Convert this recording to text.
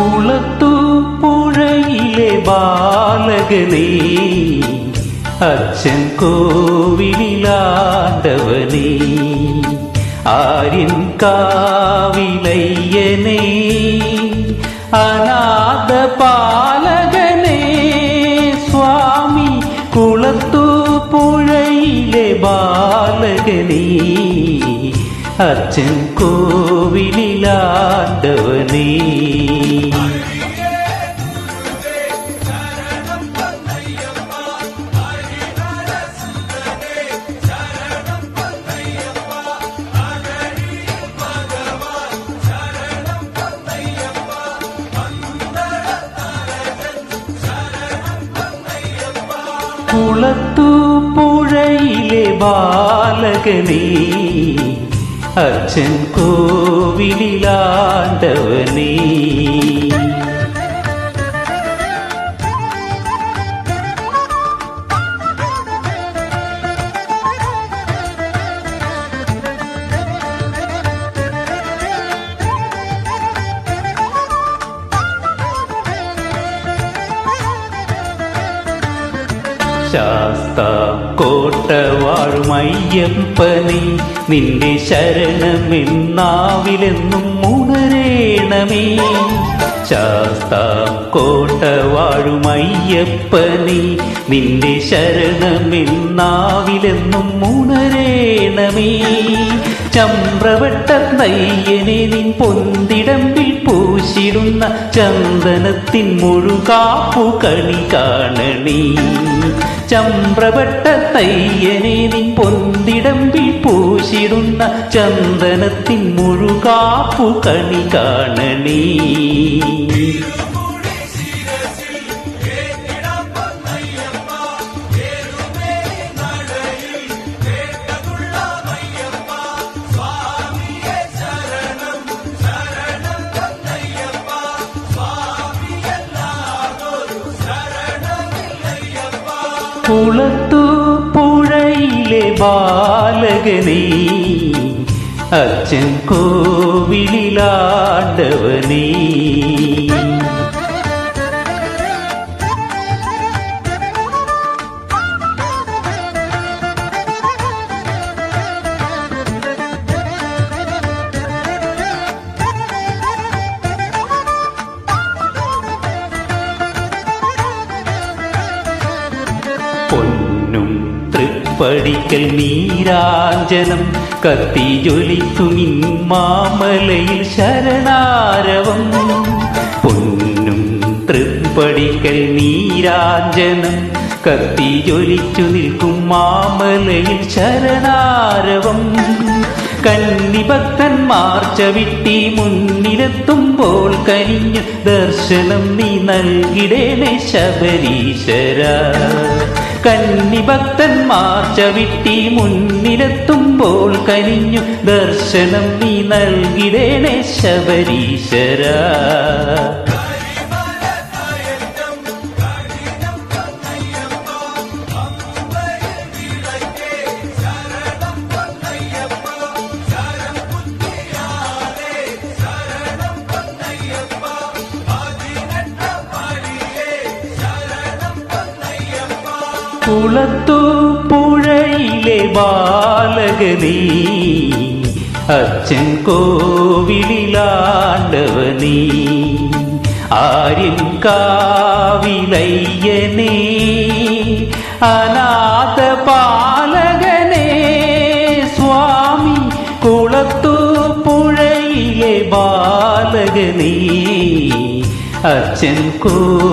കുളത്തൂപ്പുഴയിലെ ബാലകനേ, അച്ഛൻ കോവിലാണ്ടവനേ, ആര്യൻ കാവിലയ്യനേ, അനാഥ പാലകനേ സ്വാമി. കുളത്തൂപ്പുഴയിലെ ബാലകനേ, അച്ഛൻ കോവിലാണ്ടവനേ. കുളത്തൂപ്പുഴയിലെ ബാലകനേ, അച്ഛൻ കോവിലാണ്ടവനേ. ശാസ്താംകോട്ട വാഴുമയ്യപ്പനേ, നിന്റെ ശരണമെന്നാവിലെന്നും ഉണരേണമേ. ശാസ്താംകോട്ട വാഴുമയ്യപ്പനേ, നിന്റെ ശരണമെന്നാവിലെന്നും ഉണരേണമേ. ചമ്രവട്ടത്തയ്യനെ നിൻ പൊന്തിടമ്പിൽ പൂശിടുന്ന ചന്ദനത്തിൻ മുഴുകാപ്പു കണി കാണണേ. ചമ്രവട്ടത്തയ്യനെ നിൻ പൊന്തിടമ്പിൽ പൂശിടുന്ന ചന്ദനത്തിൻ മുഴുകാപ്പു കണി കാണണേ. കുളത്തൂപ്പുഴയിലെ ബാലകനേ, അച്ഛൻ കോവിലാണ്ടവനേ. പൊന്നും തൃപ്പടിക്കൽ നീരാഞ്ജനം കത്തിജ്വലിക്കുമിൻ മാമലയിൽ ശരണാരവം. പൊന്നും തൃപ്പടിക്കൽ നീരാഞ്ജനം കത്തിജ്വലിച്ചു നിൽക്കും മാമലയിൽ ശരണാരവം. കന്നിഭക്തന്മാർ ചവിട്ടി മുന്നിലെത്തുമ്പോൾ കനിഞ്ഞു ദർശനം നീ നൽകിടേണേ ശബരീശ്വര. കന്നിഭക്തന്മാർ ചവിട്ടി മുന്നിലെത്തുമ്പോൾ കനിഞ്ഞു ദർശനം നീ നൽകിടേണേ ശബരീശ്വര. കുളത്തൂപ്പുഴയിലെ ബാലകനേ, അച്ഛൻ കോവിലാണ്ടവനേ, ആര്യൻ കാവിലയ്യനേ, അനാഥ പാലകനേ സ്വാമി. കുളത്തൂപ്പുഴയിലെ ബാലകനേ, അച്ഛൻ കോവിലാണ്ടവനേ.